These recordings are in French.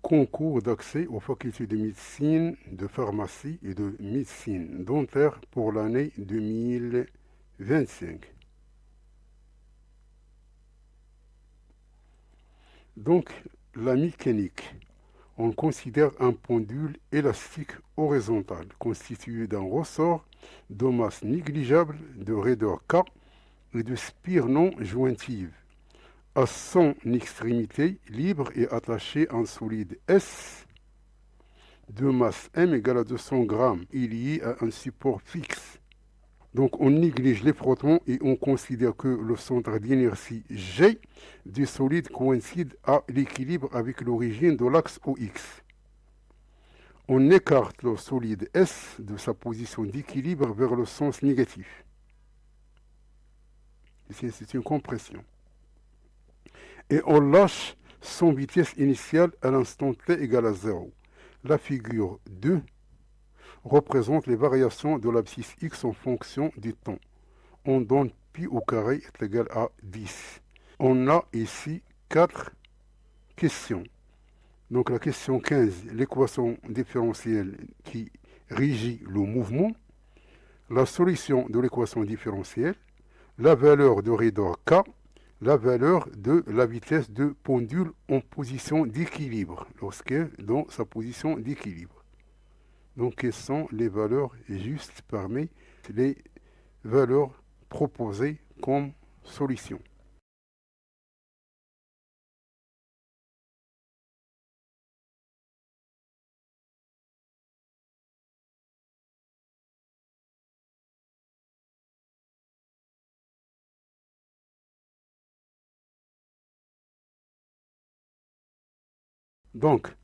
Concours d'accès aux facultés de médecine, de pharmacie et de médecine dentaire pour l'année 2025. Donc, la mécanique. On considère un pendule élastique horizontal constitué d'un ressort de masse négligeable de raideur K et de spire non jointive. À son extrémité libre et attaché un solide S de masse M égale à 200 grammes et lié à un support fixe. Donc on néglige les frottements et on considère que le centre d'inertie G du solide coïncide à l'équilibre avec l'origine de l'axe OX. On écarte le solide S de sa position d'équilibre vers le sens négatif. C'est une compression. Et on lâche son vitesse initiale à l'instant t égale à 0. La figure 2 représente les variations de l'abscisse x en fonction du temps. On donne pi au carré est égal à 10. On a ici 4 questions. Donc la question 15, l'équation différentielle qui régit le mouvement, la solution de l'équation différentielle, la valeur de raideur K, la valeur de la vitesse de pendule en position d'équilibre, lorsque dans sa position d'équilibre. Donc, quelles sont les valeurs justes parmi les valeurs proposées comme solution? Donc,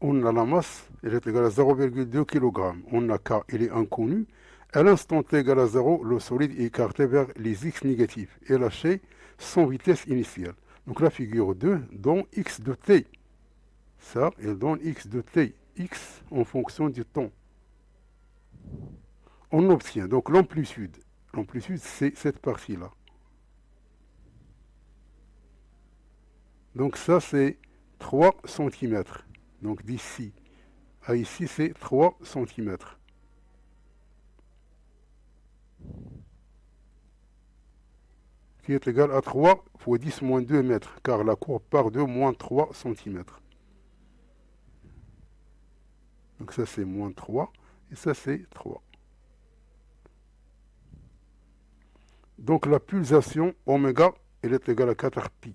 on a la masse, elle est égale à 0,2 kg. On a K, il est inconnu. À l'instant t égale à 0, le solide est écarté vers les x négatifs et lâché sans vitesse initiale. Donc la figure 2 donne x de t. Ça, elle donne x de t. X en fonction du temps. On obtient donc l'amplitude. L'amplitude, c'est cette partie-là. Donc ça, c'est 3 cm. Donc d'ici à ici, c'est 3 cm. Qui est égal à 3 fois 10 moins 2 mètres, car la courbe part de moins 3 cm. Donc ça, c'est moins 3, et ça, c'est 3. Donc la pulsation oméga, elle est égale à 4 pi.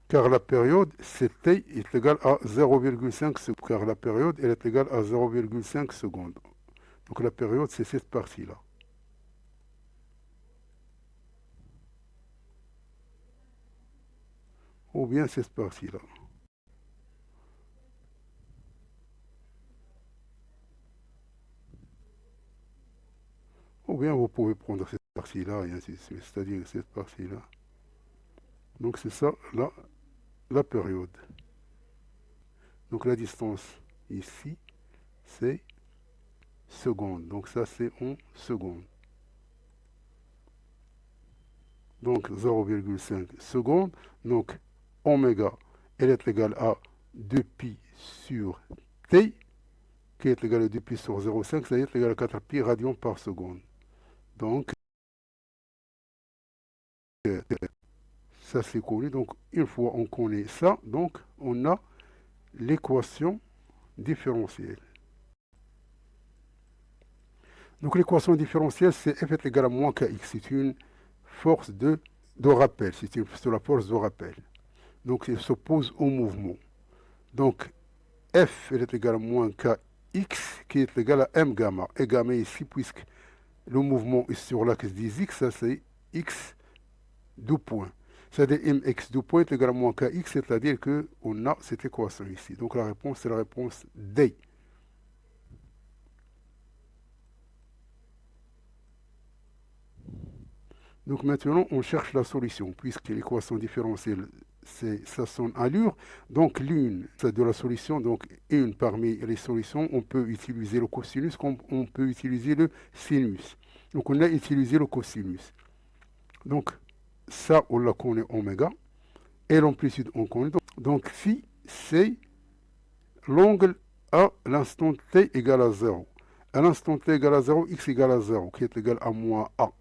Car la période, c'est t est égale à 0,5 secondes. Car la période, elle est égale à 0,5 secondes. Donc la période, c'est cette partie-là. Ou bien cette partie-là. Ou bien vous pouvez prendre cette partie-là, et ainsi de suite, c'est-à-dire cette partie-là. Donc c'est ça, là, la période. Donc la distance ici, c'est secondes. Donc ça, c'est en secondes. Donc 0,5 secondes. Donc oméga, elle est égale à 2 pi sur t, qui est égal à 2 pi sur 0,5, c'est-à-dire égal à 4 pi radians par seconde. Donc ça c'est connu. Donc une fois on connaît ça, donc on a l'équation différentielle. Donc l'équation différentielle, c'est f est égal à moins kx. C'est une force de rappel. C'est la force de rappel. Donc elle s'oppose au mouvement. Donc f elle est égal à moins kx qui est égal à m gamma. Et gamma ici, puisque le mouvement est sur l'axe des x, ça c'est x deux points. C'est-à-dire mx deux points est égal à moins kx, c'est-à-dire qu'on a cette équation ici. Donc la réponse, c'est la réponse D. Donc maintenant, on cherche la solution, puisque l'équation différentielle, c'est son allure. Donc l'une de la solution, donc une parmi les solutions, on peut utiliser le cosinus comme on peut utiliser le sinus. Donc on a utilisé le cosinus. Donc ça, on la connaît oméga. Et l'amplitude, on connaît. Donc phi, c'est l'angle à l'instant t égale à 0. À l'instant t égale à 0, x égale à 0, qui est égal à moins a.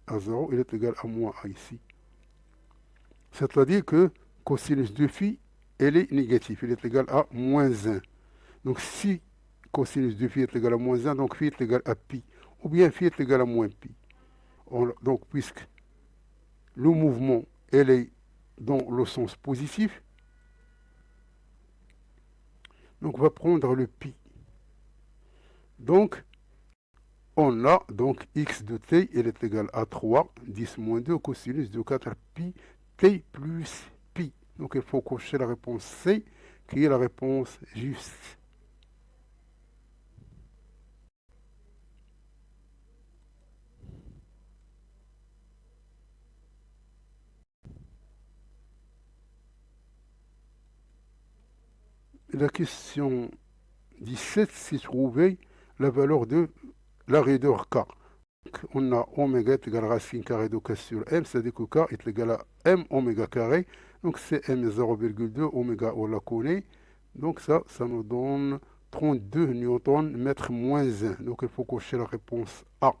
À 0, il est égal à moins a ici. C'est-à-dire que cosinus de phi, elle est négatif. Il est égal à moins 1. Donc si cosinus de phi est égal à moins 1, donc phi est égal à pi. Ou bien phi est égal à moins pi. Donc puisque le mouvement, elle est dans le sens positif, donc on va prendre le pi. Donc, on a donc x de t, il est égal à 3, 10 moins 2, cosinus de 4 pi, t plus pi. Donc il faut cocher la réponse C, qui est la réponse juste. La question 17, c'est trouver la valeur de la raideur K. Donc, on a oméga est égal à racine carrée de K sur M, c'est-à-dire que K est égal à M oméga carré. Donc c'est M 0,2, oméga on la connaît. Donc ça nous donne 32 newtons mètre moins 1. Donc il faut cocher la réponse A.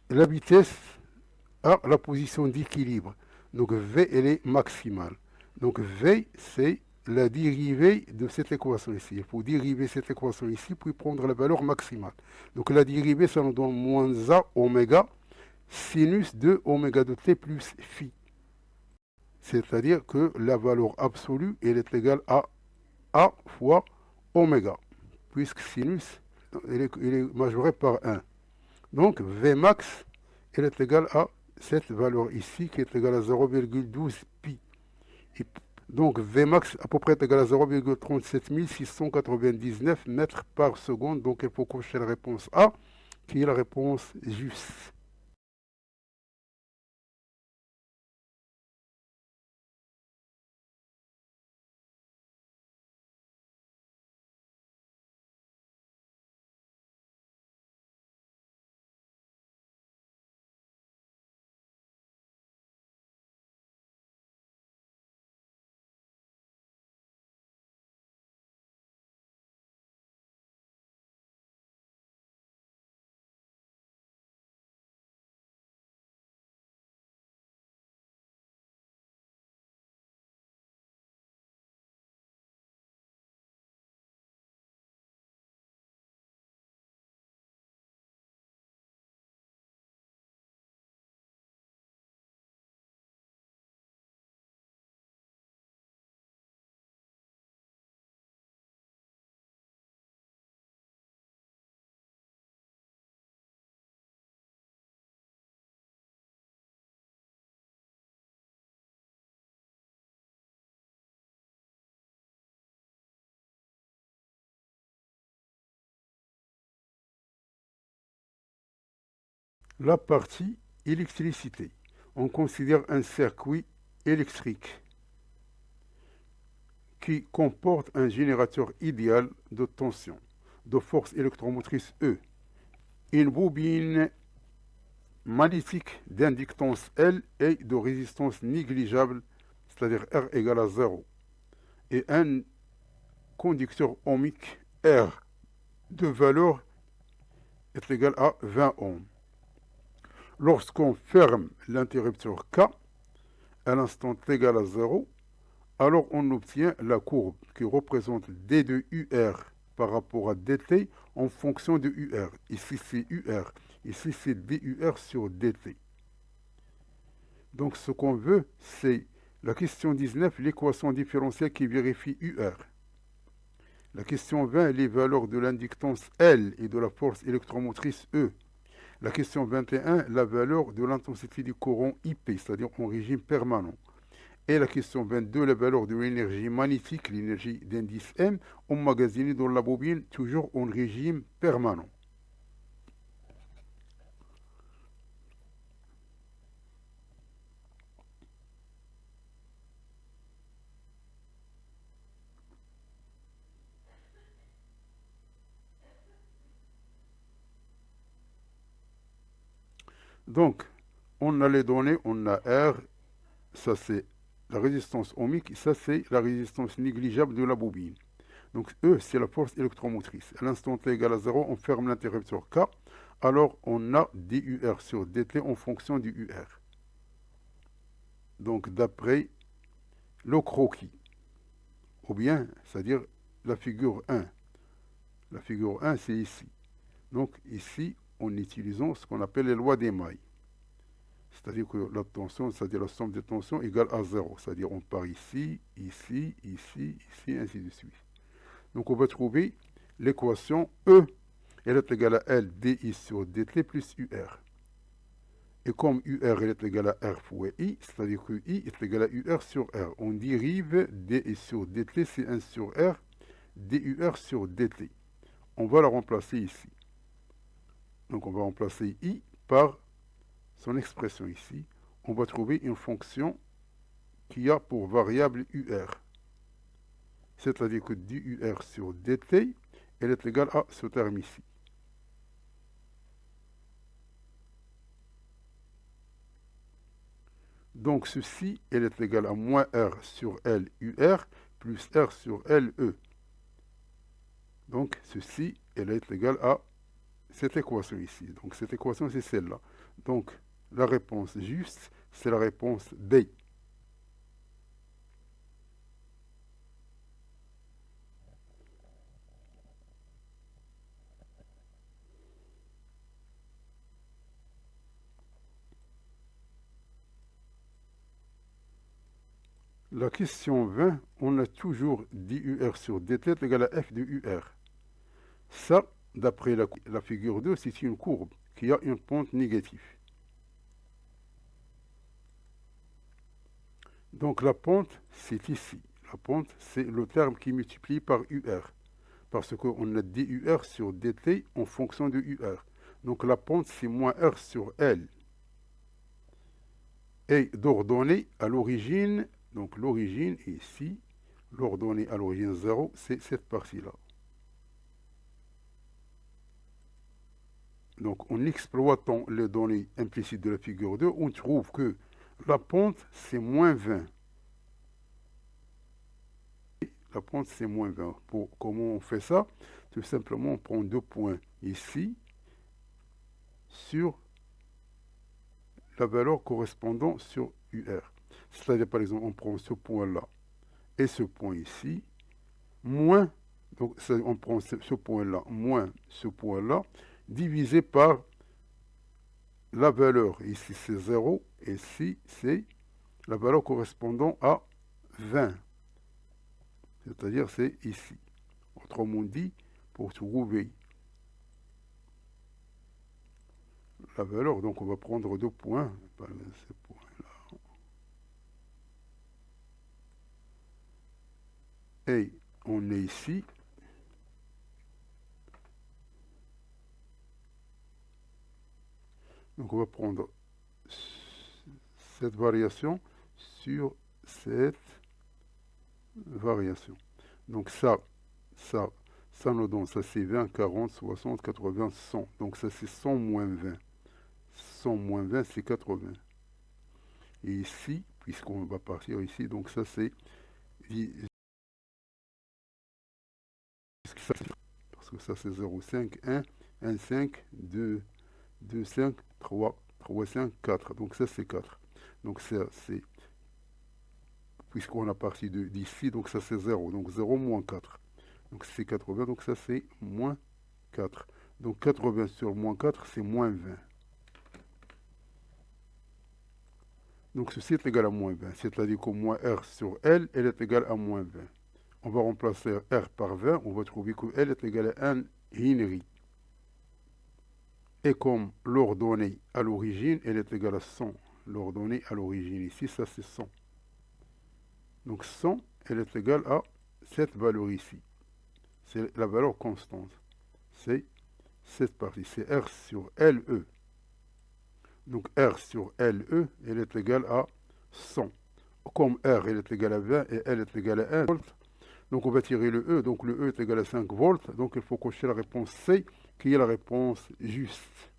La vitesse A, la position d'équilibre. Donc V, elle est maximale. Donc V, c'est la dérivée de cette équation ici. Il faut dériver cette équation ici, puis prendre la valeur maximale. Donc la dérivée, ça nous donne moins A oméga sinus de oméga de t plus phi. C'est-à-dire que la valeur absolue, elle est égale à A fois oméga, puisque sinus, il est majoré par 1. Donc V max, elle est égale à cette valeur ici, qui est égale à 0,12 pi. Et donc Vmax à peu près est égal à 0,37 699 mètres par seconde. Donc il faut cocher la réponse A, qui est la réponse juste. La partie électricité. On considère un circuit électrique qui comporte un générateur idéal de tension, de force électromotrice E, une bobine magnétique d'inductance L et de résistance négligeable, c'est-à-dire R égale à 0, et un conducteur ohmique R de valeur est égal à 20 ohms. Lorsqu'on ferme l'interrupteur K à l'instant t égal à 0, alors on obtient la courbe qui représente D de UR par rapport à DT en fonction de UR. Ici c'est UR, ici c'est DUR sur DT. Donc ce qu'on veut, c'est la question 19, l'équation différentielle qui vérifie UR. La question 20, les valeurs de l'inductance L et de la force électromotrice E. La question 21, la valeur de l'intensité du courant IP, c'est-à-dire en régime permanent. Et la question 22, la valeur de l'énergie magnétique, l'énergie d'indice M, emmagasinée dans la bobine, toujours en régime permanent. Donc, on a les données, on a R, ça c'est la résistance ohmique, ça c'est la résistance négligeable de la bobine. Donc E, c'est la force électromotrice. À l'instant t égale à 0, on ferme l'interrupteur K. Alors on a dUR sur dt en fonction du UR. Donc d'après le croquis, ou bien, c'est-à-dire la figure 1. La figure 1, c'est ici. Donc ici, en utilisant ce qu'on appelle les lois des mailles. C'est-à-dire que la tension, c'est-à-dire la somme des tensions égale à 0. C'est-à-dire on part ici, ici, ici, ici, ainsi de suite. Donc on va trouver l'équation E, elle est égale à L dI sur dt plus UR. Et comme UR elle est égale à R fois I, c'est-à-dire que I est égal à UR sur R. On dérive dI sur dt, c'est 1 sur R, dUR sur dt. On va la remplacer ici. Donc on va remplacer I par son expression ici. On va trouver une fonction qui a pour variable UR. C'est-à-dire que dUR sur dt, elle est égale à ce terme ici. Donc ceci, elle est égale à moins R sur L UR plus R sur L E. Donc ceci, elle est égale à cette équation ici. Donc cette équation, c'est celle-là. Donc la réponse juste, c'est la réponse B. La question 20, on a toujours dUR sur dt égale à F de UR. Ça, d'après la figure 2, c'est une courbe qui a une pente négative. Donc la pente, c'est ici. La pente, c'est le terme qui multiplie par UR. Parce qu'on a dUR sur dt en fonction de UR. Donc la pente, c'est moins R sur L. Et d'ordonnée à l'origine, donc l'origine est ici, l'ordonnée à l'origine 0, c'est cette partie-là. Donc en exploitant les données implicites de la figure 2, on trouve que la pente, c'est moins 20. La pente, c'est moins 20. Comment on fait ça? Tout simplement, on prend 2 points ici sur la valeur correspondant sur UR. C'est-à-dire, par exemple, on prend ce point-là et ce point ici, moins, donc on prend ce point-là, moins ce point-là, divisé par la valeur, ici c'est 0, et ici c'est la valeur correspondant à 20. C'est-à-dire c'est ici. Autrement dit, pour trouver la valeur, donc on va prendre 2 points, ce point-là. Et on est ici. Donc on va prendre cette variation sur cette variation. Donc ça nous donne, ça c'est 20, 40, 60, 80, 100. Donc ça c'est 100 moins 20. 100 moins 20, c'est 80. Et ici, puisqu'on va partir ici, donc ça c'est... Parce que ça c'est 0,5, 1, 1, 5, 2, 2, 5, 3, 3, 5, 4. Donc ça c'est 4. Donc ça c'est... Puisqu'on a parti d'ici, donc ça c'est 0. Donc 0 moins 4. Donc c'est 80, donc ça c'est moins 4. Donc 80 sur moins 4, c'est moins 20. Donc ceci est égal à moins 20. C'est-à-dire que moins R sur L, elle est égale à moins 20. On va remplacer R par 20, on va trouver que L est égal à 1 Henry. Et comme l'ordonnée à l'origine, elle est égale à 100. L'ordonnée à l'origine ici, ça c'est 100. Donc 100, elle est égale à cette valeur ici. C'est la valeur constante. C'est cette partie. C'est R sur LE. Donc R sur LE, elle est égale à 100. Comme R elle est égale à 20 et L est égale à 1 volt, donc on va tirer le E. Donc le E est égal à 5 volts. Donc il faut cocher la réponse C, qui est la réponse juste.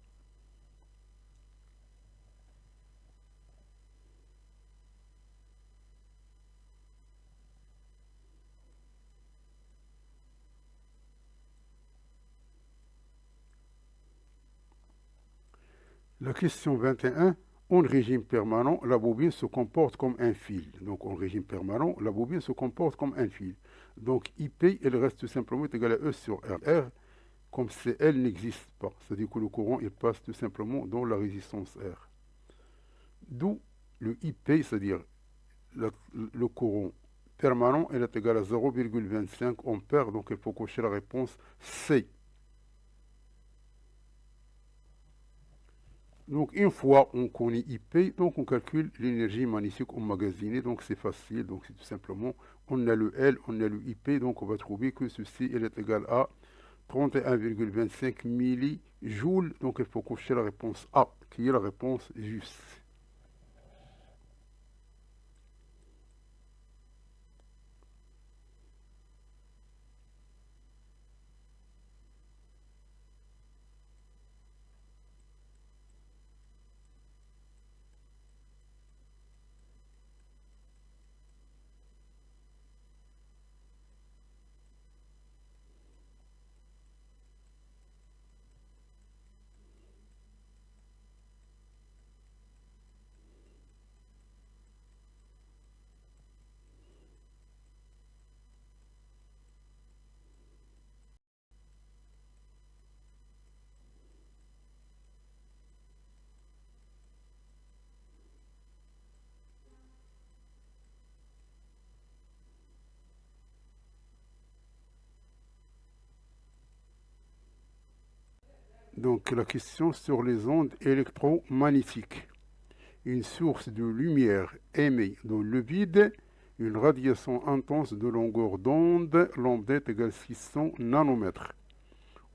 La question 21. En régime permanent, la bobine se comporte comme un fil. Donc en régime permanent, la bobine se comporte comme un fil. Donc IP, elle reste tout simplement égal à E sur R. R, comme si elle n'existe pas. C'est-à-dire que le courant, il passe tout simplement dans la résistance R. D'où le IP, c'est-à-dire le courant permanent, elle est égal à 0,25 ampères. Donc il faut cocher la réponse C. Donc une fois on connaît IP, donc on calcule l'énergie magnétique emmagasinée, donc c'est facile, donc c'est tout simplement, on a le L, on a le IP, donc on va trouver que ceci elle est égal à 31,25 millijoules, donc il faut cocher la réponse A, qui est la réponse juste. Donc la question sur les ondes électromagnétiques. Une source de lumière émet dans le vide une radiation intense de longueur d'onde lambda est égale 600 nanomètres.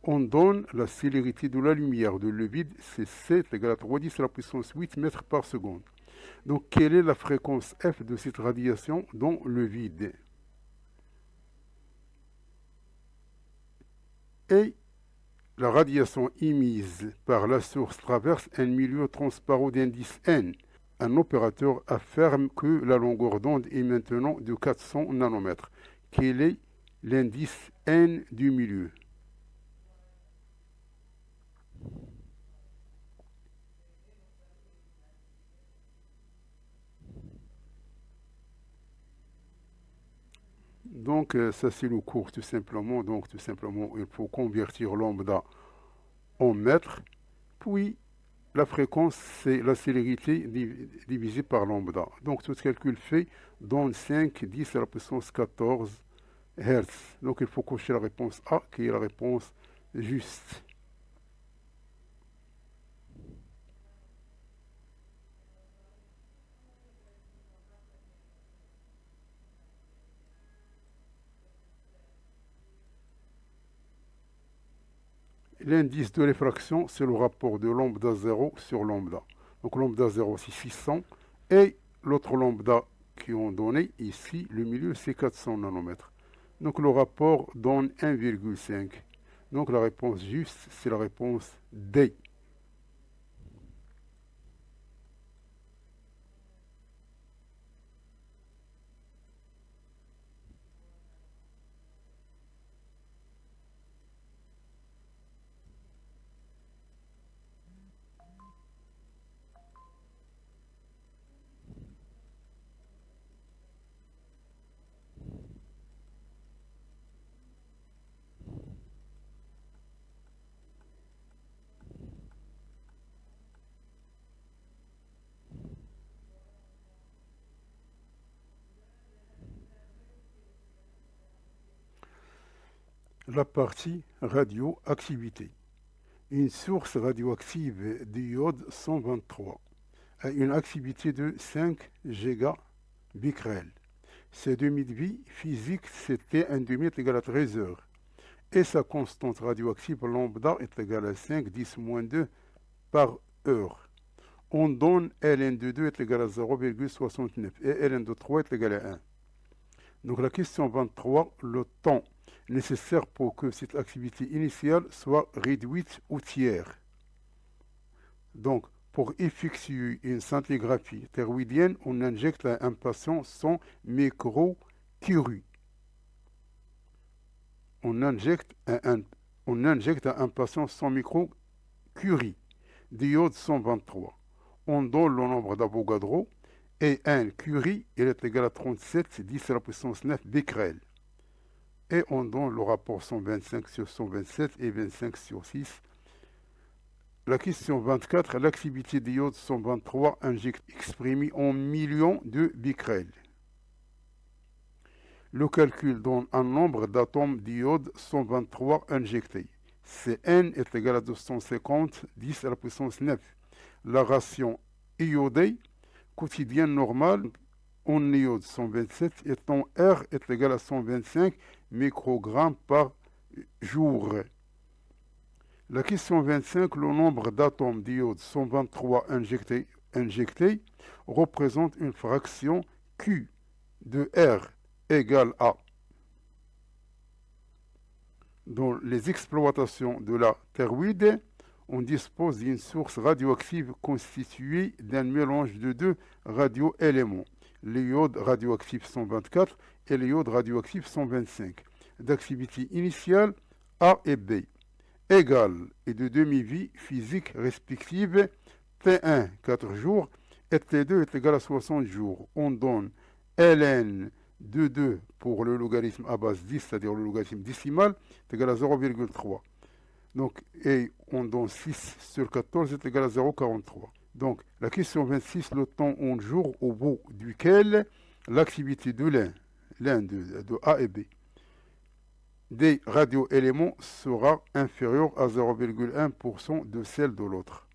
On donne la célérité de la lumière de le vide, c'est 7 égale à 310 à la puissance 8 mètres par seconde. Donc quelle est la fréquence F de cette radiation dans le vide? Et la radiation émise par la source traverse un milieu transparent d'indice N. Un opérateur affirme que la longueur d'onde est maintenant de 400 nanomètres. Quel est l'indice N du milieu? Donc ça c'est le cours tout simplement. Donc tout simplement il faut convertir lambda en mètres. Puis la fréquence c'est la célérité divisée par lambda. Donc tout calcul fait donne 5, 10 à la puissance 14 Hz. Donc il faut cocher la réponse A qui est la réponse juste. L'indice de réfraction, c'est le rapport de lambda 0 sur lambda. Donc lambda 0, c'est 600. Et l'autre lambda qui ont donné ici, le milieu, c'est 400 nanomètres. Donc le rapport donne 1,5. Donc la réponse juste, c'est la réponse D. La partie radioactivité. Une source radioactive d'iode 123 a une activité de 5 gigabecquerels. Ses demi-vie physique, c'était 1 demi est égal à 13 heures. Et sa constante radioactive lambda est égale à 5, 10 moins 2 par heure. On donne ln de 2 est égal à 0,69 et ln de 3 est égal à 1. Donc la question 23, le temps nécessaire pour que cette activité initiale soit réduite au tiers. Donc, pour effectuer une scintigraphie thyroïdienne, on injecte à un patient 100 microcuries. On injecte à un patient 100 microcuries d'iode 123. On donne le nombre d'Avogadro et un curie, il est égal à 37, 10 à la puissance 9 becquerel. Et on donne le rapport 125 sur 127 et 25 sur 6. La question 24, l'activité d'iode 123 injectée exprimée en millions de becquerel. Le calcul donne un nombre d'atomes d'iode 123 injectés. Cn est égal à 250, 10 à la puissance 9. La ration iodée quotidienne normale en iode 127 étant R est égal à 125 microgrammes par jour. La question 25, le nombre d'atomes d'iode 123 injectés représente une fraction Q de R égale à. Dans les exploitations de la thyroïde, on dispose d'une source radioactive constituée d'un mélange de deux radioéléments, l'iode radioactif 124 et l'iode radioactif 125, d'activité initiale A et B, égale et de demi-vie physique respective T1 4 jours et T2 est égal à 60 jours. On donne ln de 2 pour le logarithme à base 10, c'est-à-dire le logarithme décimal, est égal à 0,3. Donc, et on donne 6 sur 14 est égal à 0,43. Donc, la question 26, le temps en jour au bout duquel l'activité de l'un de A et B des radioéléments sera inférieure à 0,1% de celle de l'autre.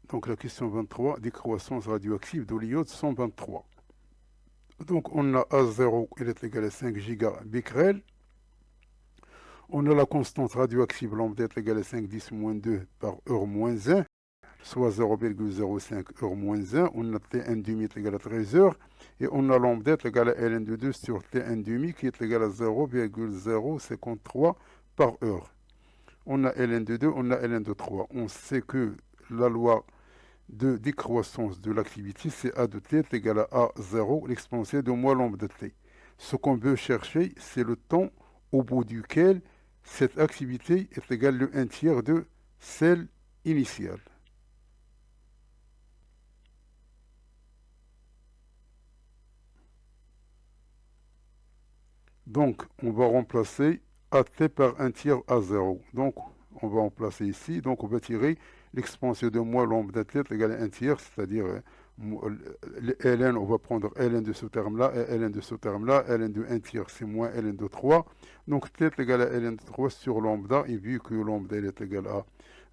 Donc la question 23, décroissance radioactive de l'iode 123. Donc on a A0, il est égal à 5 gigabecquerel. On a la constante radioactive lambda est égale à 5, 10 moins 2 par heure moins 1, soit 0,05 heure moins 1. On a T1 demi est égal à 13 heures. Et on a lambda est égal à ln de 2 sur T1 demi qui est égal à 0,053 par heure. On a ln de 2, on a ln de 3. On sait que la loi de décroissance de l'activité, c'est A de t est égal à A0, l'exponentielle de moins lambda de t. Ce qu'on veut chercher, c'est le temps au bout duquel cette activité est égale à 1 tiers de celle initiale. Donc, on va remplacer AT par 1 tiers A0. Donc, on va remplacer ici. Donc, on va tirer l'expansion de moins lambda t est égale à 1 tiers, c'est-à-dire ln, on va prendre ln de ce terme-là et ln de ce terme-là. Ln de 1 tiers, c'est moins ln de 3. Donc, t est égal à ln de 3 sur lambda. Et vu que lambda est égal à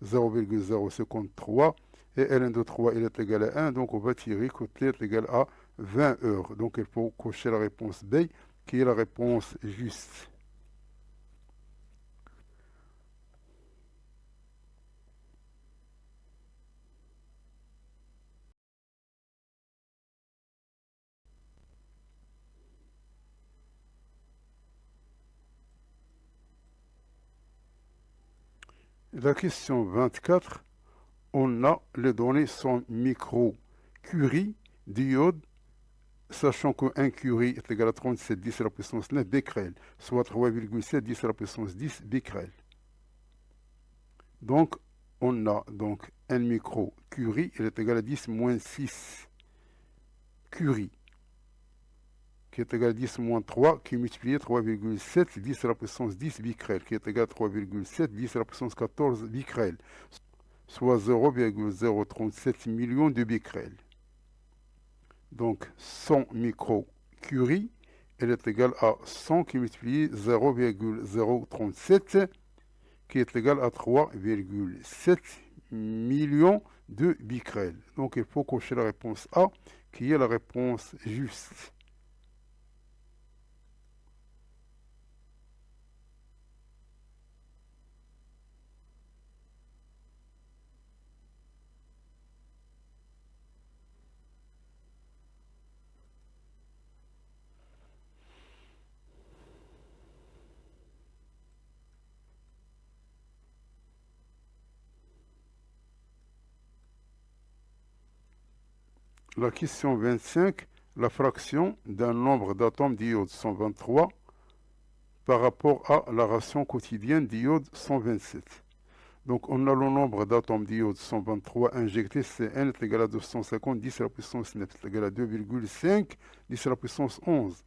0,053 et ln de 3 il est égal à 1, donc on va tirer que t est égal à 20 heures. Donc, il faut cocher la réponse B, qui est la réponse juste. La question 24, on a les données sont microcuries d'iode, sachant que 1 curie est égal à 37 10 à la puissance 9 becquerel, soit 3,7 10 à la puissance 10 becquerel. Donc, on a donc 1 microcurie, il est égal à 10 moins 6 curie, qui est égal à 10 moins 3, qui est multiplié 3,7 10 à la puissance 10 becquerel, qui est égal à 3,7 10 à la puissance 14 becquerel. soit 0,037 millions de becquerels. Donc 100 microcuries, elle est égale à 100 qui multiplie 0,037 qui est égal à 3,7 millions de becquerels. Donc il faut cocher la réponse A qui est la réponse juste. La question 25, la fraction d'un nombre d'atomes d'iode 123 par rapport à la ration quotidienne d'iode 127. Donc on a le nombre d'atomes d'iode 123 injectés, Cn est égal à 250, 10 à la puissance 9 est égal à 2,5, 10 à la puissance 11.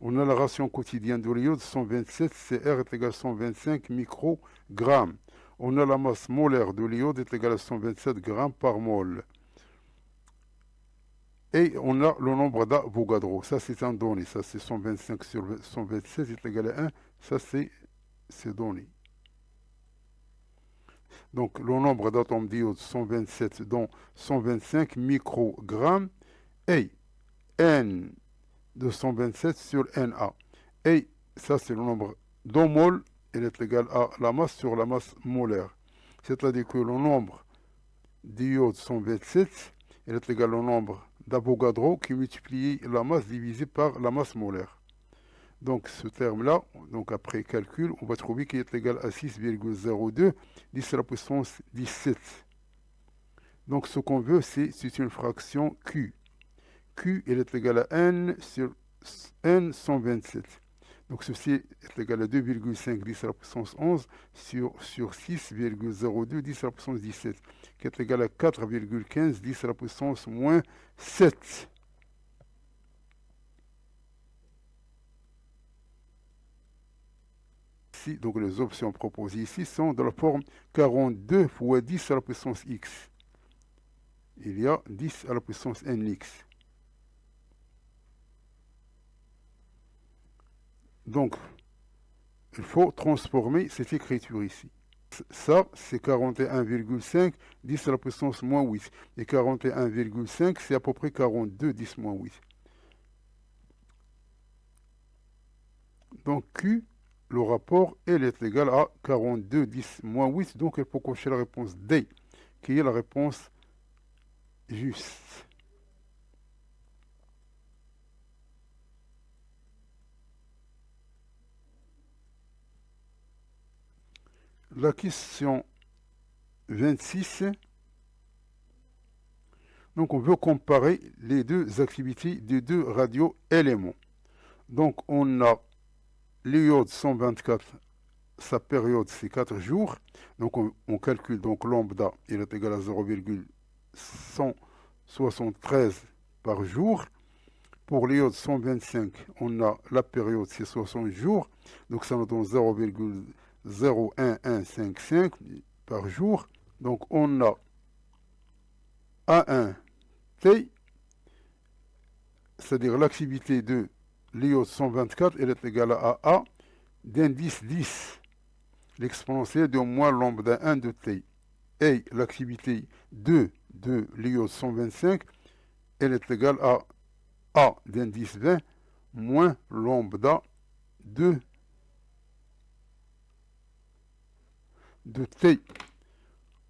On a la ration quotidienne de l'iode 127, Cr est égal à 125 microgrammes. On a la masse molaire de l'iode est égale à 127 grammes par mol. Et on a le nombre d'Avogadro. Ça, c'est un donné. Ça, c'est 125 sur 127 est égal à 1. Ça, c'est donné. Donc, le nombre d'atomes d'iode 127 dont 125 microgrammes. Et N de 127 sur Na. Et ça, c'est le nombre d'homol. Il est égal à la masse sur la masse molaire. C'est-à-dire que le nombre d'iode 127, il est égal au nombre d'Avogadro qui multiplie la masse divisée par la masse molaire. Donc ce terme-là, donc après calcul, on va trouver qu'il est égal à 6,02, 10 à la puissance 17. Donc ce qu'on veut, c'est une fraction Q. Q, il est égal à N sur N 127. Donc ceci est égal à 2,5 10 à la puissance 11 sur 6,02 10 à la puissance 17, qui est égal à 4,15 10 à la puissance moins 7. Ici, donc les options proposées ici sont de la forme 42 fois 10 à la puissance x. Il y a 10 à la puissance nx. Donc, il faut transformer cette écriture ici. Ça, c'est 41,5, 10 à la puissance moins 8. Et 41,5, c'est à peu près 42, 10 moins 8. Donc, Q, le rapport, elle est égal à 42, 10 moins 8. Donc, il faut cocher la réponse D, qui est la réponse juste. La question 26. Donc, on veut comparer les deux activités des deux radio-éléments. Donc, on a l'iode 124, sa période, c'est 4 jours. Donc, on calcule donc lambda, il est égal à 0,173 par jour. Pour l'iode 125, on a la période, c'est 60 jours. Donc, ça nous donne 0,01155 par jour. Donc, on a A1 T, c'est-à-dire l'activité de l'iode 124, elle est égale à A d'indice 10, l'exponentielle de moins lambda 1 de T. Et l'activité 2 de l'iode 125, elle est égale à A d'indice 20 moins lambda 2 de T.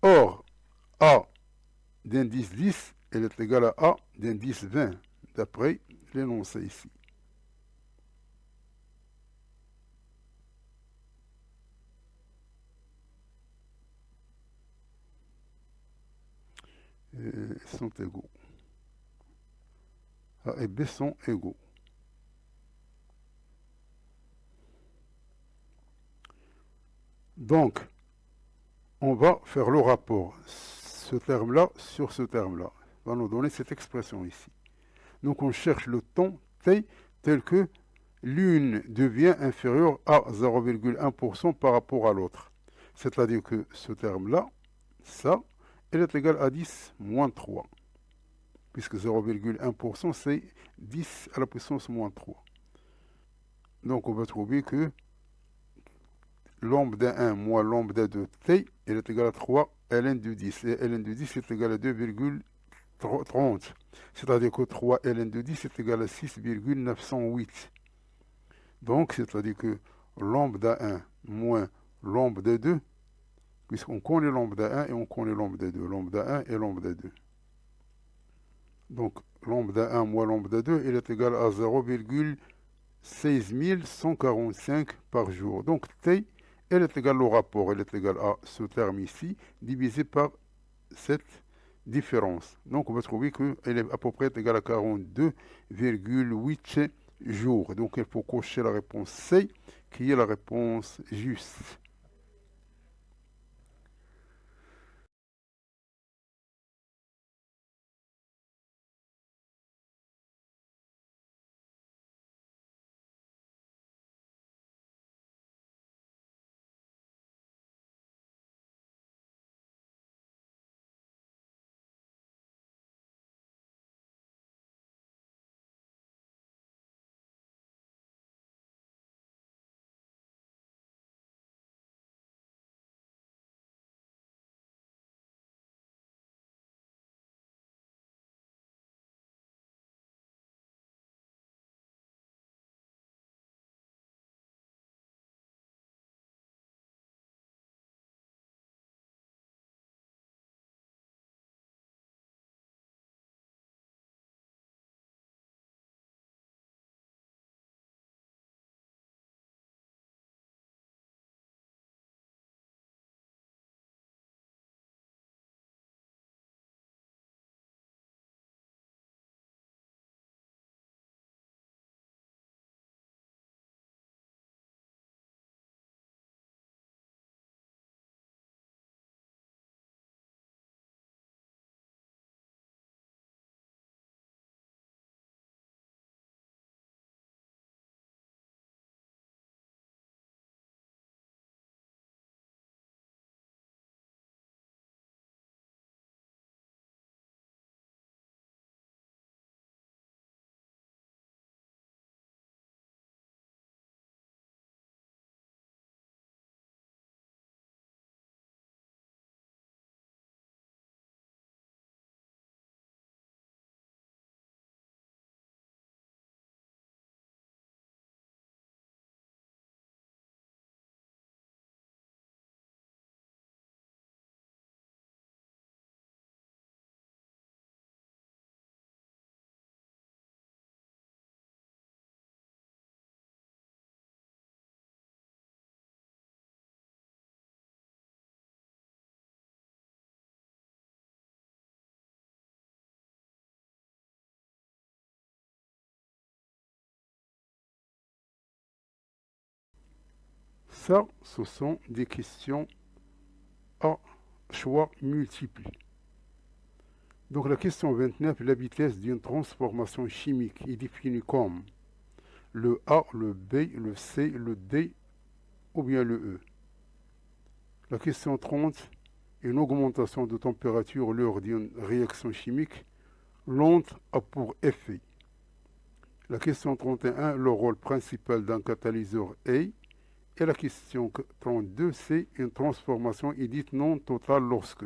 Or, A d'indice 10, elle est égale à A d'indice 20, d'après l'énoncé ici. Ils sont égaux. A et B sont égaux. Donc, on va faire le rapport, ce terme-là sur ce terme-là. Va nous donner cette expression ici. Donc, on cherche le temps T tel que l'une devient inférieure à 0,1% par rapport à l'autre. C'est-à-dire que ce terme-là, ça, elle est égale à 10 moins 3, puisque 0,1% c'est 10 à la puissance moins 3. Donc on va trouver que lambda 1 moins lambda de t, elle est égale à 3 ln de 10, et ln de 10 est égal à 2,30. C'est-à-dire que 3 ln de 10 est égal à 6,908. Donc, c'est-à-dire que lambda 1 moins lambda 2, puisqu'on connaît lambda 1 et on connaît lambda 2, lambda 1 et lambda 2. Donc, lambda 1 moins lambda 2, il est égal à 0,16145 par jour. Donc, t, elle est égale au rapport, elle est égale à ce terme ici, divisé par cette différence. Donc, on va trouver qu'elle est à peu près égale à 42,8 jours. Donc, il faut cocher la réponse C, qui est la réponse juste. Ça, ce sont des questions à choix multiples. Donc la question 29, la vitesse d'une transformation chimique est définie comme le A, le B, le C, le D ou bien le E. La question 30, une augmentation de température lors d'une réaction chimique lente a pour effet. La question 31, le rôle principal d'un catalyseur est. Et la question 32, c'est une transformation est dite non totale lorsque.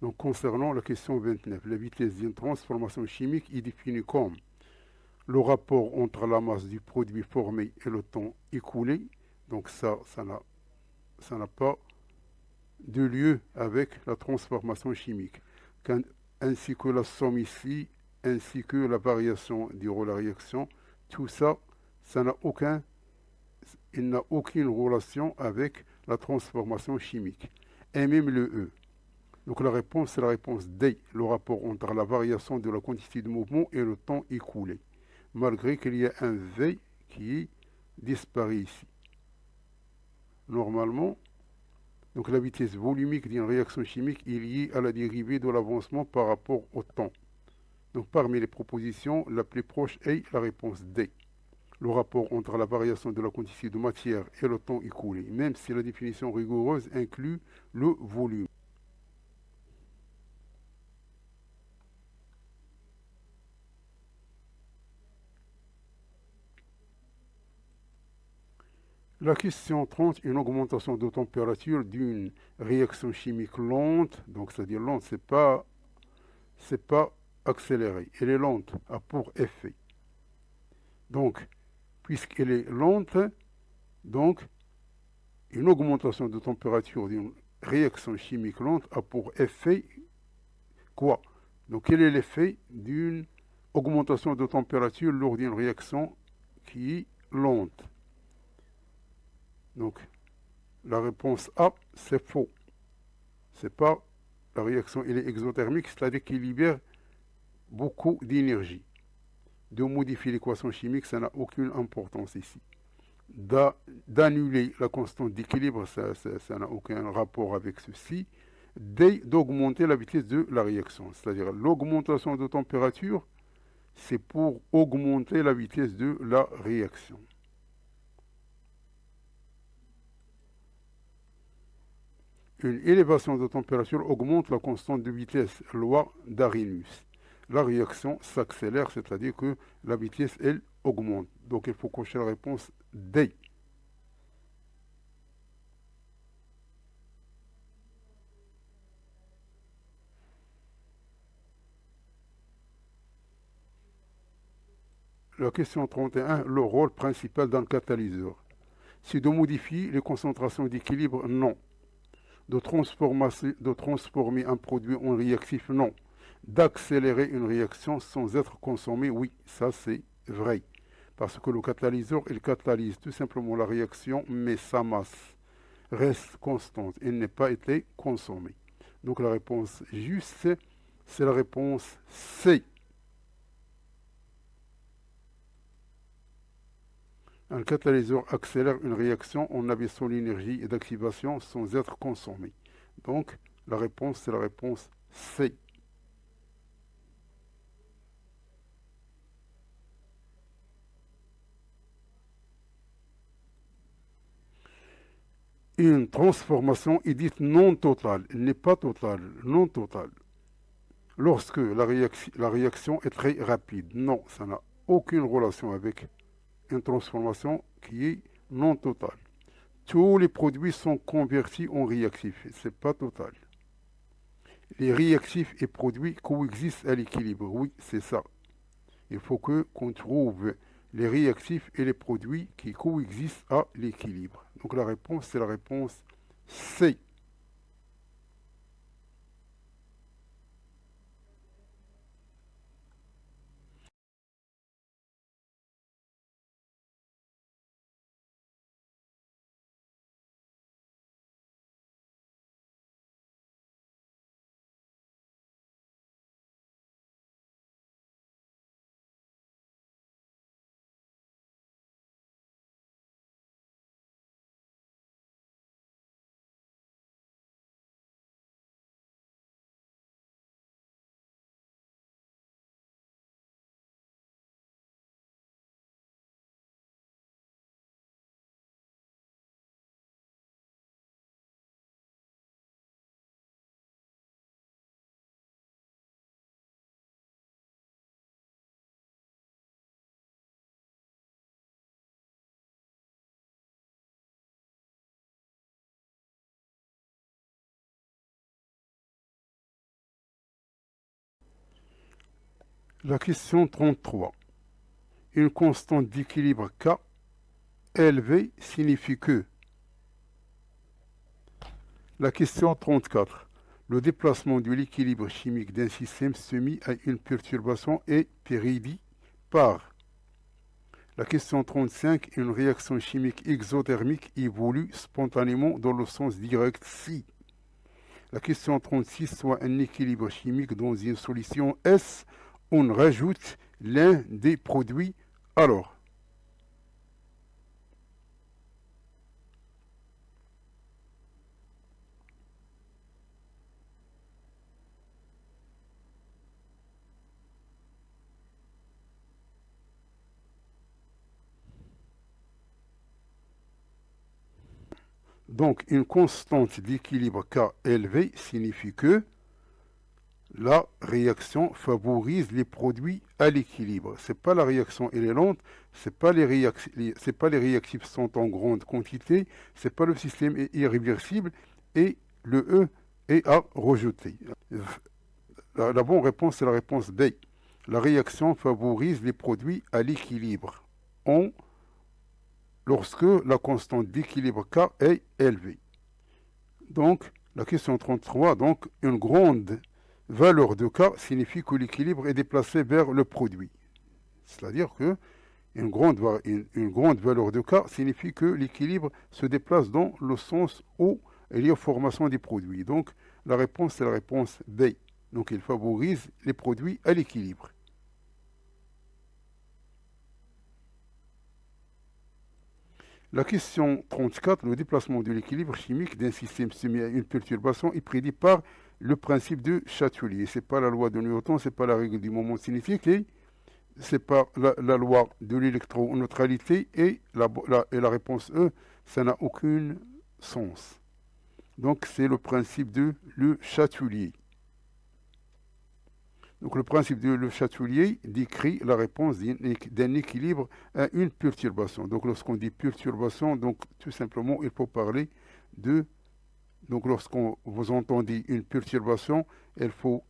Donc, concernant la question 29, la vitesse d'une transformation chimique est définie comme le rapport entre la masse du produit formé et le temps écoulé. Donc ça n'a pas de lieu avec la transformation chimique. Ainsi que la somme ici, ainsi que la variation durant la réaction, tout ça, il n'a aucune relation avec la transformation chimique. Et même le E. Donc la réponse, c'est la réponse D, le rapport entre la variation de la quantité de mouvement et le temps écoulé, malgré qu'il y ait un V qui disparaît ici. Normalement, Donc la vitesse volumique d'une réaction chimique est liée à la dérivée de l'avancement par rapport au temps. Donc parmi les propositions, la plus proche est la réponse D. Le rapport entre la variation de la quantité de matière et le temps écoulé, même si la définition rigoureuse inclut le volume. La question 30, une augmentation de température d'une réaction chimique lente, donc c'est-à-dire lente, c'est pas accéléré, elle est lente, a pour effet. Donc, puisqu'elle est lente, donc une augmentation de température d'une réaction chimique lente a pour effet quoi? Donc, quel est l'effet d'une augmentation de température lors d'une réaction qui est lente? Donc, la réponse A, c'est faux. C'est pas la réaction, elle est exothermique, c'est-à-dire qu'il libère beaucoup d'énergie. De modifier l'équation chimique, ça n'a aucune importance ici. D'annuler la constante d'équilibre, ça n'a aucun rapport avec ceci. D'augmenter la vitesse de la réaction, c'est-à-dire l'augmentation de température, c'est pour augmenter la vitesse de la réaction. Une élévation de température augmente la constante de vitesse, loi d'Arrhenius. La réaction s'accélère, c'est-à-dire que la vitesse, elle, augmente. Donc il faut cocher la réponse D. La question 31, le rôle principal d'un catalyseur. C'est de modifier les concentrations d'équilibre? Non. De transformer un produit en réactif? Non. D'accélérer une réaction sans être consommé? Oui, ça c'est vrai. Parce que le catalyseur, il catalyse tout simplement la réaction, mais sa masse reste constante. Elle n'a pas été consommée. Donc la réponse juste, c'est la réponse C. Un catalyseur accélère une réaction en abaissant l'énergie d'activation sans être consommée. Donc la réponse, c'est la réponse C. Une transformation est dite non totale. Elle n'est pas totale, non totale. Lorsque la réaction est très rapide. Non, ça n'a aucune relation avec une transformation qui est non totale. Tous les produits sont convertis en réactifs. Ce n'est pas total. Les réactifs et produits coexistent à l'équilibre. Oui, c'est ça. Il faut qu'on trouve les réactifs et les produits qui coexistent à l'équilibre. Donc la réponse, c'est la réponse C. La question 33. Une constante d'équilibre K élevée signifie que. La question 34. Le déplacement de l'équilibre chimique d'un système soumis à une perturbation est péridie par. La question 35. Une réaction chimique exothermique évolue spontanément dans le sens direct si. La question 36. Soit un équilibre chimique dans une solution S, on rajoute l'un des produits alors. Donc, une constante d'équilibre K élevée signifie que la réaction favorise les produits à l'équilibre. C'est pas la réaction elle est lente, c'est pas les réactifs sont en grande quantité, c'est pas le système est irréversible et le E est à rejeter. La bonne réponse c'est la réponse B. La réaction favorise les produits à l'équilibre lorsque la constante d'équilibre K est élevée. Donc, la question 33, donc une grande valeur de K signifie que l'équilibre est déplacé vers le produit. C'est-à-dire que une grande valeur de K signifie que l'équilibre se déplace dans le sens où il y a formation des produits. Donc la réponse c'est la réponse B. Donc il favorise les produits à l'équilibre. La question 34, le déplacement de l'équilibre chimique d'un système soumis à une perturbation est prédit par le principe de Châtelier. Ce n'est pas la loi de Newton, ce n'est pas la règle du moment cinétique, et c'est pas la loi de l'électroneutralité, et la réponse E, ça n'a aucun sens. Donc c'est le principe de Le Châtelier. Donc le principe de Le Châtelier décrit la réponse d'un équilibre à une perturbation. Donc lorsqu'on dit perturbation, donc tout simplement il faut parler de... Donc lorsqu'on vous entendez une perturbation, il faut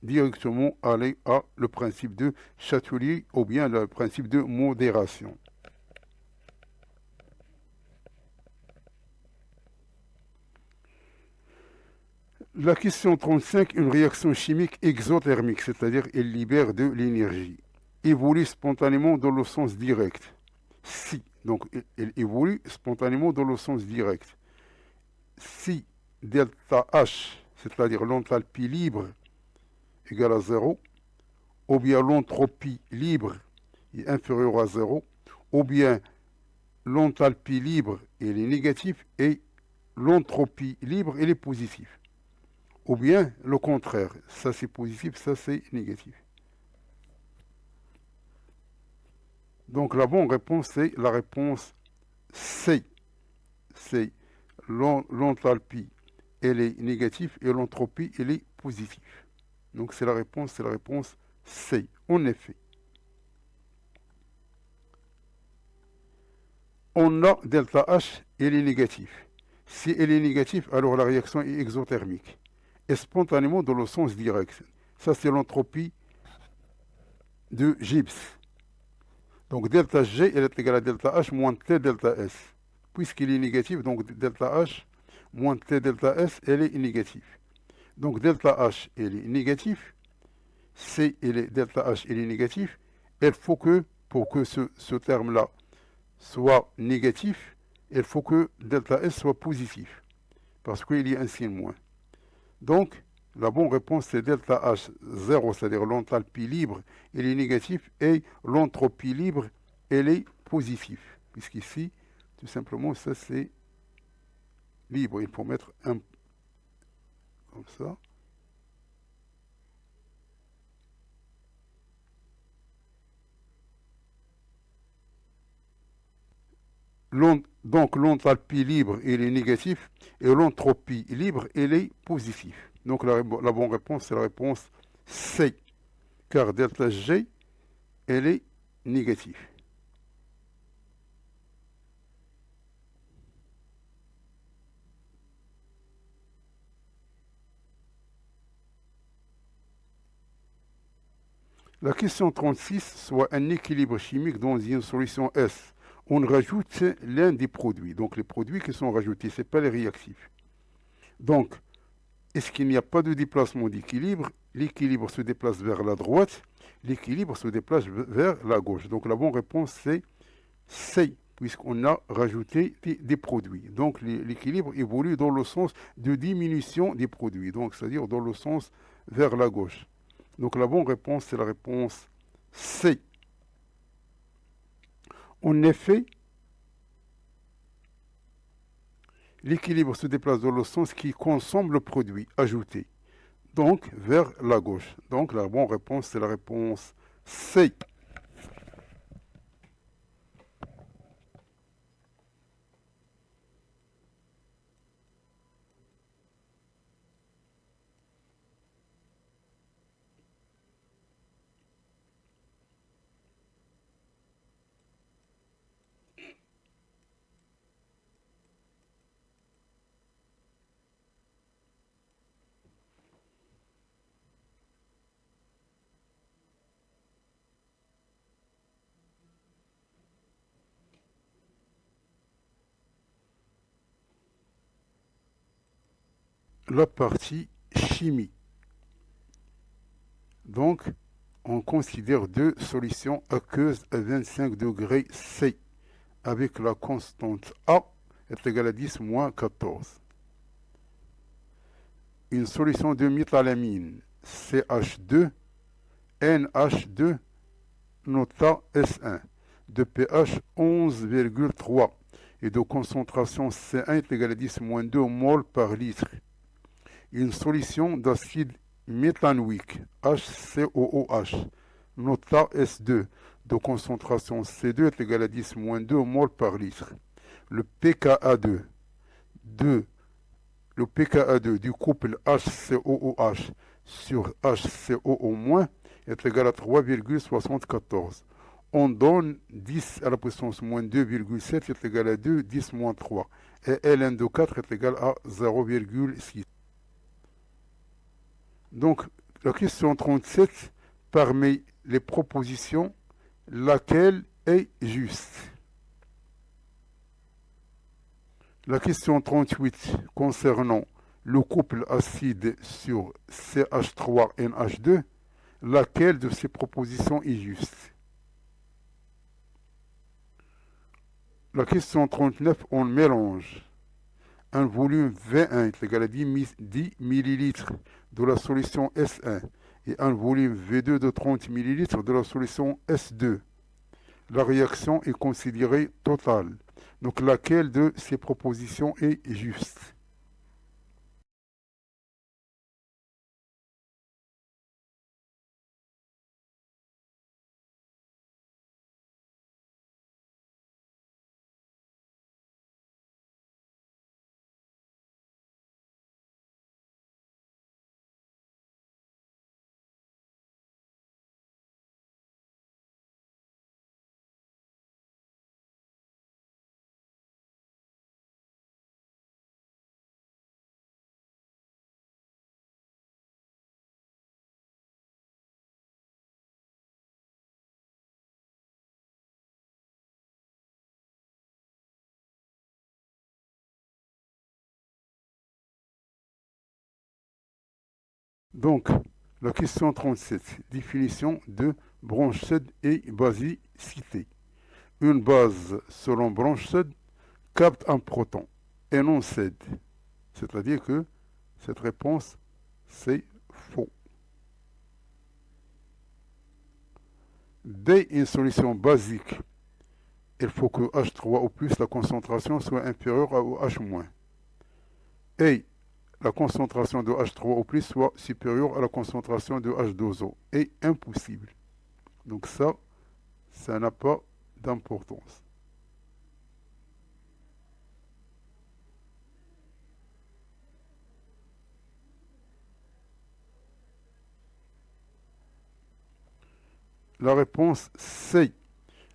directement aller à le principe de Châtelier ou bien le principe de modération. La question 35, une réaction chimique exothermique, c'est-à-dire elle libère de l'énergie, évolue spontanément dans le sens direct. Si, donc elle évolue spontanément dans le sens direct. Si delta H, c'est-à-dire l'enthalpie libre, égale à 0, ou bien l'entropie libre est inférieure à 0, ou bien l'enthalpie libre elle est négative et l'entropie libre elle est positive. Ou bien le contraire, ça c'est positif, ça c'est négatif. Donc la bonne réponse c'est la réponse C. C'est l'enthalpie elle est négative et l'entropie elle est positive. Donc c'est la réponse C. En effet. On a delta H, elle est négative. Si elle est négative, alors la réaction est exothermique. Et spontanément dans le sens direct. Ça, c'est l'entropie de Gibbs. Donc delta G, elle est égale à delta H moins T delta S. Puisqu'il est négatif, donc delta H moins T delta S, elle est négative. Donc delta H, elle est négative. C, delta H, elle est négative. Il faut que, pour que ce terme-là soit négatif, il faut que delta S soit positif. Parce qu'il y a un signe moins. Donc, la bonne réponse, c'est delta H 0, c'est-à-dire l'enthalpie libre, elle est négative, et l'entropie libre, elle est positive. Puisqu'ici, tout simplement, ça c'est libre. Il faut mettre un comme ça. Donc l'enthalpie libre, elle est négative, et l'entropie libre, elle est positive. Donc la bonne réponse, c'est la réponse C, car delta G, elle est négative. La question 36, soit un équilibre chimique dans une solution S. On rajoute l'un des produits. Donc les produits qui sont rajoutés, ce n'est pas les réactifs. Donc, est-ce qu'il n'y a pas de déplacement d'équilibre? L'équilibre se déplace vers la droite, l'équilibre se déplace vers la gauche. Donc la bonne réponse c'est C, puisqu'on a rajouté des produits. Donc l'équilibre évolue dans le sens de diminution des produits, donc c'est-à-dire dans le sens vers la gauche. Donc la bonne réponse c'est la réponse C. En effet, l'équilibre se déplace dans le sens qui consomme le produit ajouté, donc vers la gauche. Donc la bonne réponse, c'est la réponse C. la partie chimie. Donc, on considère deux solutions aqueuses à 25 degrés C avec la constante A est égale à 10 moins 14. Une solution de méthylamine CH2, NH2, nota S1, de pH 11,3 et de concentration C1 est égale à 10 moins 2 mol par litre. Une solution d'acide méthanoïque HCOOH, nota S2, de concentration C2 est égale à 10 moins 2 mol par litre. Le pKa2 du couple HCOOH sur HCOO- est égal à 3,74. On donne 10 à la puissance moins 2,7 est égal à 2, 10 moins 3. Et ln de 4 est égal à 0,6. Donc, la question 37, parmi les propositions, laquelle est juste? La question 38 concernant le couple acide sur CH3NH2, laquelle de ces propositions est juste? La question 39, on mélange un volume V1 est égal à 10 ml de la solution S1 et un volume V2 de 30 ml de la solution S2. La réaction est considérée totale. Donc laquelle de ces propositions est juste? Donc, la question 37, définition de Bronsted et basicité. Une base selon Bronsted capte un proton et non cède. C'est-à-dire que cette réponse, c'est faux. B, une solution basique. Il faut que H3 ou plus, la concentration soit inférieure à H-. Et la concentration de H3 ou plus soit supérieure à la concentration de H2O. Est impossible. Donc ça n'a pas d'importance. La réponse C.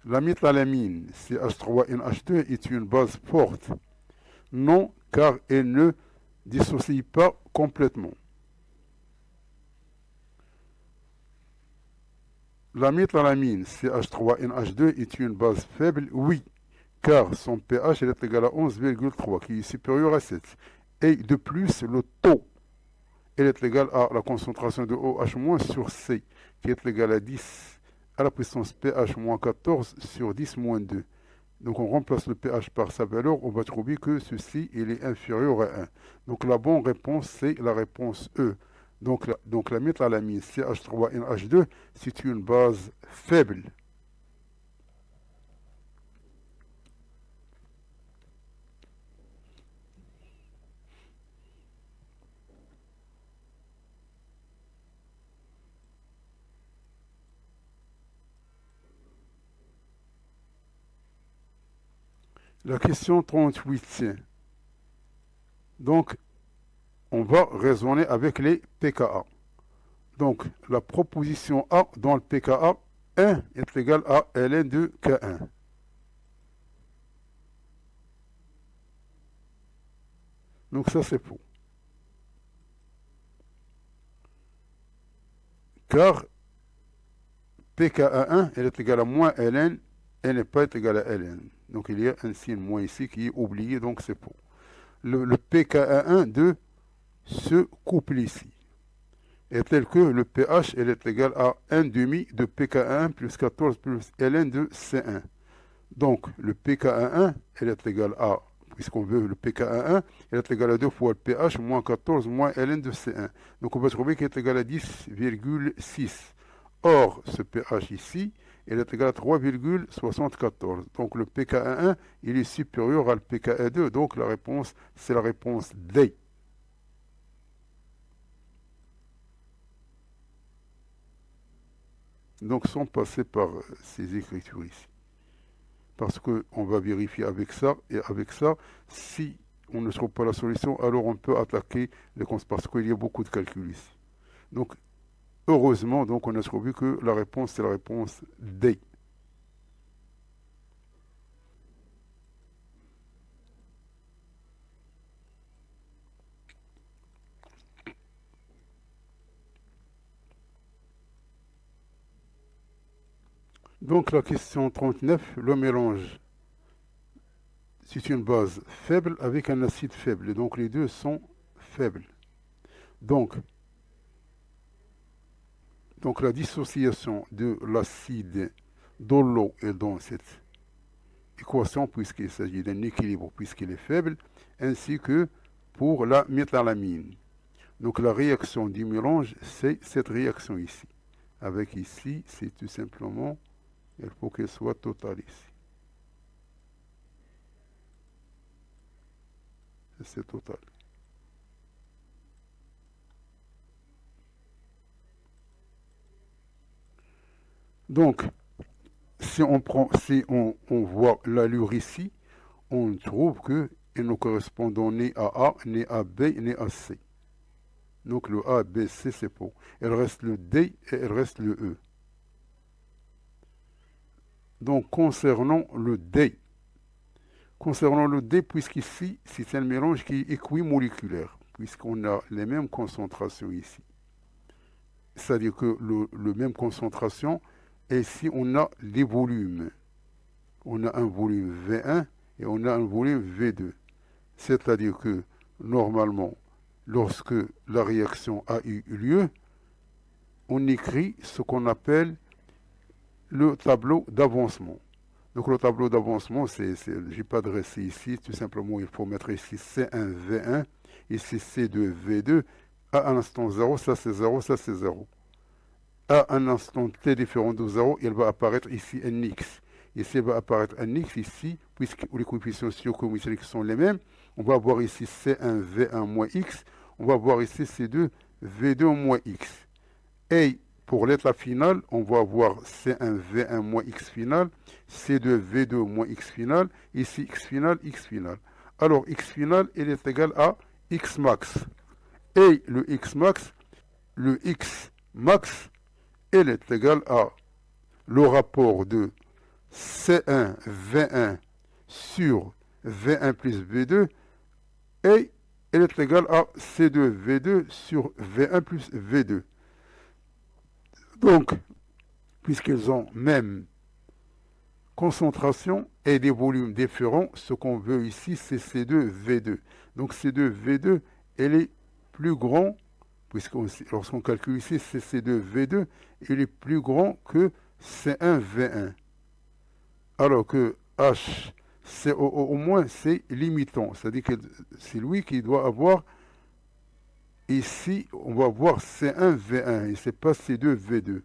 La méthylamine CH3NH2 est une base forte. Non, car elle ne dissocie pas complètement. La méthylamine CH3NH2 est une base faible, oui, car son pH est égal à 11,3, qui est supérieur à 7. Et de plus, le taux est égal à la concentration de OH- sur C, qui est égal à 10 à la puissance pH moins 14 sur 10 moins 2. Donc on remplace le pH par sa valeur, on va trouver que ceci il est inférieur à 1. Donc la bonne réponse, c'est la réponse E. Donc la méthylamine CH3NH2, c'est une base faible. La question 38. Donc, on va raisonner avec les pKa. Donc, la proposition A dans le pKa, 1 est égal à ln de K1. Donc ça, c'est faux. Car pKa1, elle est égale à moins ln, elle n'est pas égale à ln. Donc il y a un signe moins ici qui est oublié, donc c'est faux. Le pKa1 de ce couple ici est tel que le pH elle est égal à 1 demi de pK1 plus 14 plus Ln de C1. Donc le pK1 elle est égal à, puisqu'on veut le pK1, elle est égal à 2 fois le pH moins 14 moins Ln de C1. Donc on va trouver qu'elle est égal à 10,6. Or, ce pH ici, il est égal à 3,74. Donc le pK1, il est supérieur à le pK2. Donc la réponse, c'est la réponse D. Donc sans passer par ces écritures ici. Parce qu'on va vérifier avec ça, et avec ça, si on ne trouve pas la solution, alors on peut attaquer les constantes, parce qu'il y a beaucoup de calculs ici. Donc heureusement, donc on a trouvé que la réponse, c'est la réponse D. Donc la question 39, le mélange, c'est une base faible avec un acide faible. Donc les deux sont faibles. Donc la dissociation de l'acide dans l'eau est dans cette équation puisqu'il s'agit d'un équilibre puisqu'il est faible, ainsi que pour la méthalamine. Donc la réaction du mélange, c'est cette réaction ici. Avec ici, c'est tout simplement, il faut qu'elle soit totale ici. C'est total. Donc, si on voit l'allure ici, on trouve que il ne correspond ni à A, ni à B, ni à C. Donc le A, B, C, c'est faux. Il reste le D et il reste le E. Donc concernant le D, puisqu'ici, c'est un mélange qui est équimoléculaire, puisqu'on a les mêmes concentrations ici. C'est-à-dire que le même concentration, et ici on a les volumes. On a un volume V1 et on a un volume V2. C'est-à-dire que normalement, lorsque la réaction a eu lieu, on écrit ce qu'on appelle le tableau d'avancement. Donc le tableau d'avancement, je n'ai pas dressé ici, tout simplement il faut mettre ici C1, V1, ici C2, V2, à un instant 0, ça c'est 0, ça c'est 0. À un instant t différent de 0, il va apparaître ici un x. Ici, il va apparaître un x ici, puisque les coefficients stoichiométriques sont les mêmes. On va voir ici C1, V1 moins x. On va voir ici C2, V2 moins x. Et pour l'état final, on va avoir C1, V1 moins x final, C2, V2 moins x final, ici x final, x final. Alors, x final, il est égal à x max. Et le x max, il est égal à le rapport de C1, V1 sur V1 plus V2 et elle est égale à C2, V2 sur V1 plus V2. Donc, puisqu'ils ont même concentration et des volumes différents, ce qu'on veut ici, c'est C2, V2. Donc C2, V2, elle est plus grand, lorsqu'on calcule ici, c'est C2, V2, il est plus grand que C1, V1. Alors que H, c'est au moins, c'est limitant. C'est-à-dire que c'est lui qui doit avoir, ici, on va voir C1, V1, et c'est pas C2, V2.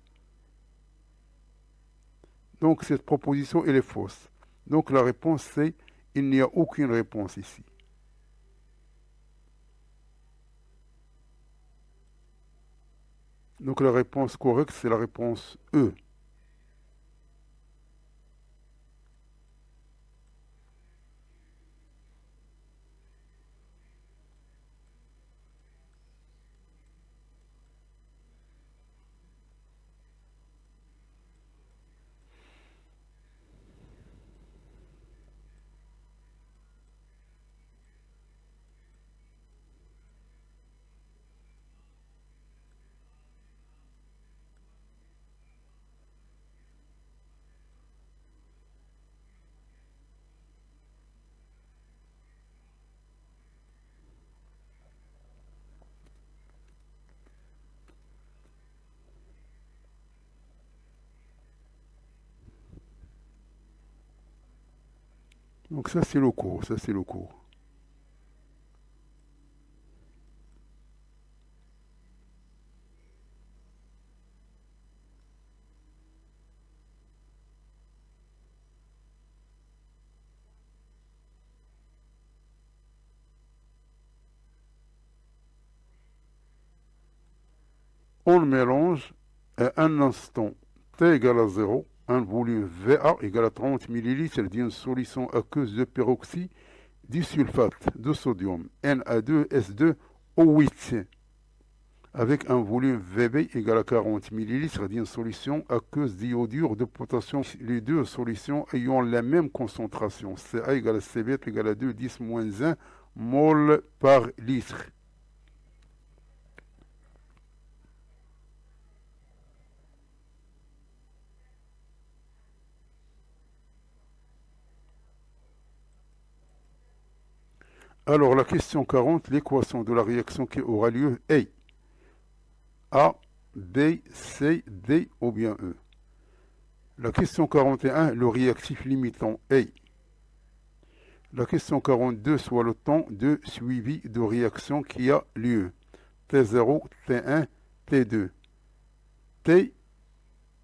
Donc cette proposition, elle est fausse. Donc la réponse, c'est, il n'y a aucune réponse ici. Donc la réponse correcte, c'est la réponse E. Donc ça c'est le cours, ça c'est le cours. On mélange à un instant T égale à 0, un volume VA égale à 30 ml d'une solution aqueuse de peroxyde disulfate de sodium Na2S2O8 avec un volume VB égal à 40 ml d'une solution aqueuse d'iodure de potassium. Les deux solutions ayant la même concentration, Ca égale à Cb égale à 2, 10 moins 1 mol par litre. Alors la question 40, l'équation de la réaction qui aura lieu est A, B, C, D ou bien E. La question 41, le réactif limitant est. La question 42, soit le temps de suivi de réaction qui a lieu. T0, T1, T2. T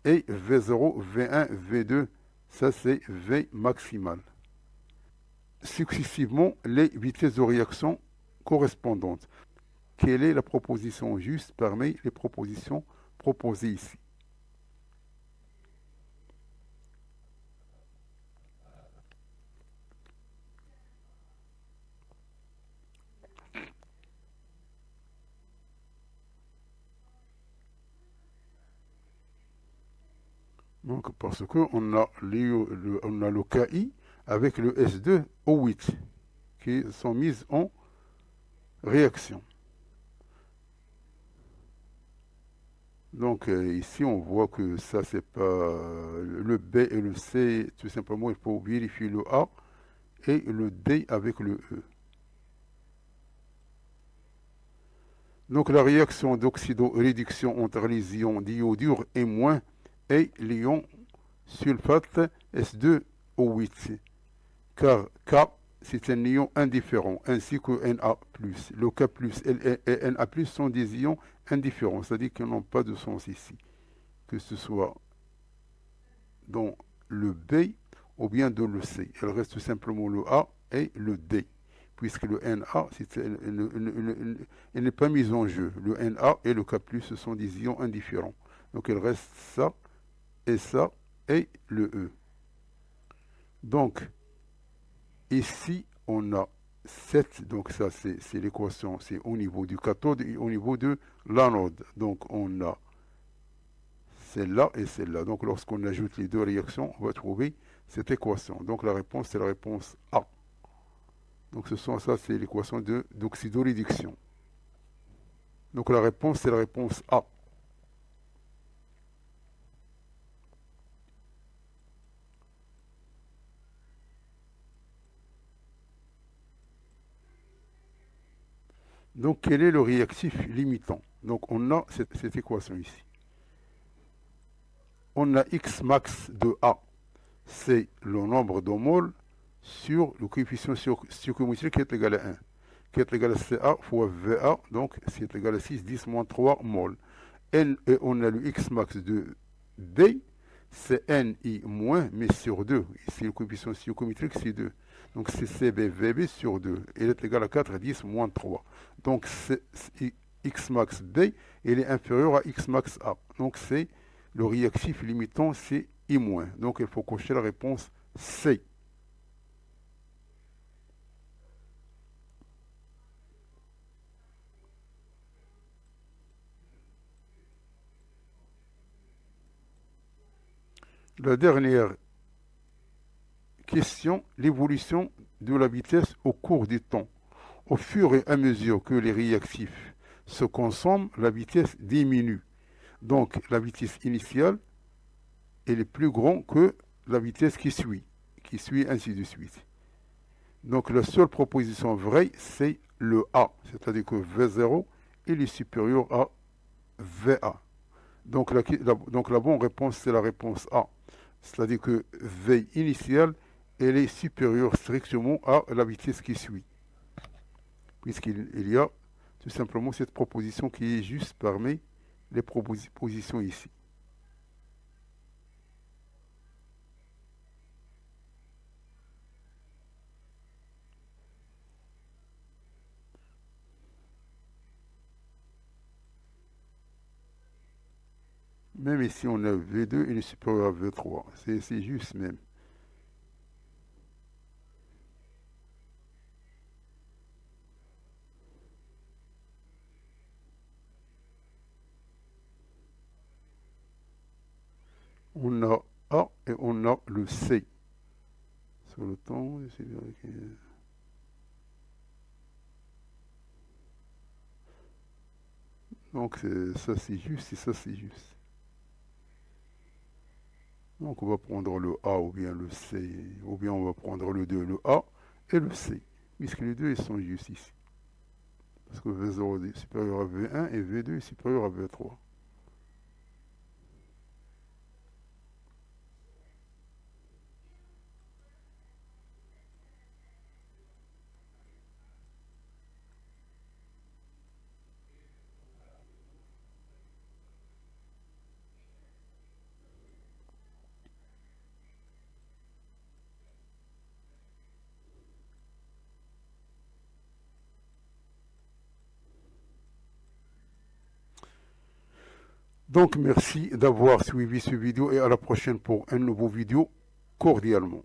et V0, V1, V2, ça c'est V maximal. Successivement, les vitesses de réaction correspondantes. Quelle est la proposition juste parmi les propositions proposées ici? Donc, parce qu'on a, on a le KI avec le S2O8 qui sont mises en réaction. Donc ici on voit que ça c'est pas le B et le C, tout simplement il faut vérifier le A et le D avec le E. Donc la réaction d'oxydoréduction entre les ions d'iodure et moins et l'ion sulfate S2O8 car K c'est un ion indifférent ainsi que Na+. Le K+, et Na+, sont des ions indifférents, c'est-à-dire qu'ils n'ont pas de sens ici, que ce soit dans le B ou bien dans le C. Il reste tout simplement le A et le D, puisque le Na il n'est pas mis en jeu. Le Na et le K+, ce sont des ions indifférents. Donc il reste ça et le E. Donc, ici, on a 7, donc ça c'est l'équation, c'est au niveau du cathode et au niveau de l'anode. Donc on a celle-là et celle-là. Donc lorsqu'on ajoute les deux réactions, on va trouver cette équation. Donc la réponse, c'est la réponse A. Donc ça c'est l'équation d'oxydoréduction. Donc la réponse, c'est la réponse A. Donc, quel est le réactif limitant? Donc, on a cette équation ici. On a X max de A, c'est le nombre de moles sur le coefficient stoichiométrique qui est égal à 1, qui est égal à Ca fois Va, donc c'est égal à 6, 10 moins 3 moles. Et on a le X max de D, c'est Ni moins, mais sur 2. Ici, le coefficient stoichiométrique, c'est 2. Donc, c'est CBVB sur 2. Il est égal à 4, 10 moins 3. Donc, X max B, il est inférieur à X max A. Donc, c'est le réactif limitant, c'est I-. Donc, il faut cocher la réponse C. La dernière question, l'évolution de la vitesse au cours du temps. Au fur et à mesure que les réactifs se consomment, la vitesse diminue. Donc la vitesse initiale elle est plus grande que la vitesse qui suit ainsi de suite. Donc la seule proposition vraie, c'est le A, c'est-à-dire que V0 il est supérieur à VA. Donc la bonne réponse, c'est la réponse A. C'est-à-dire que V initial elle est supérieure strictement à la vitesse qui suit, puisqu'il y a tout simplement cette proposition qui est juste parmi les propositions ici. Même ici, on a V2, il est supérieur à V3. C'est juste même. On a A et on a le C. Sur le temps, donc ça c'est juste et ça c'est juste. Donc on va prendre le A ou bien le C, ou bien on va prendre le 2, le A et le C, puisque les deux ils sont justes ici. Parce que V0 est supérieur à V1 et V2 est supérieur à V3. Donc merci d'avoir suivi cette vidéo et à la prochaine pour un nouveau vidéo cordialement.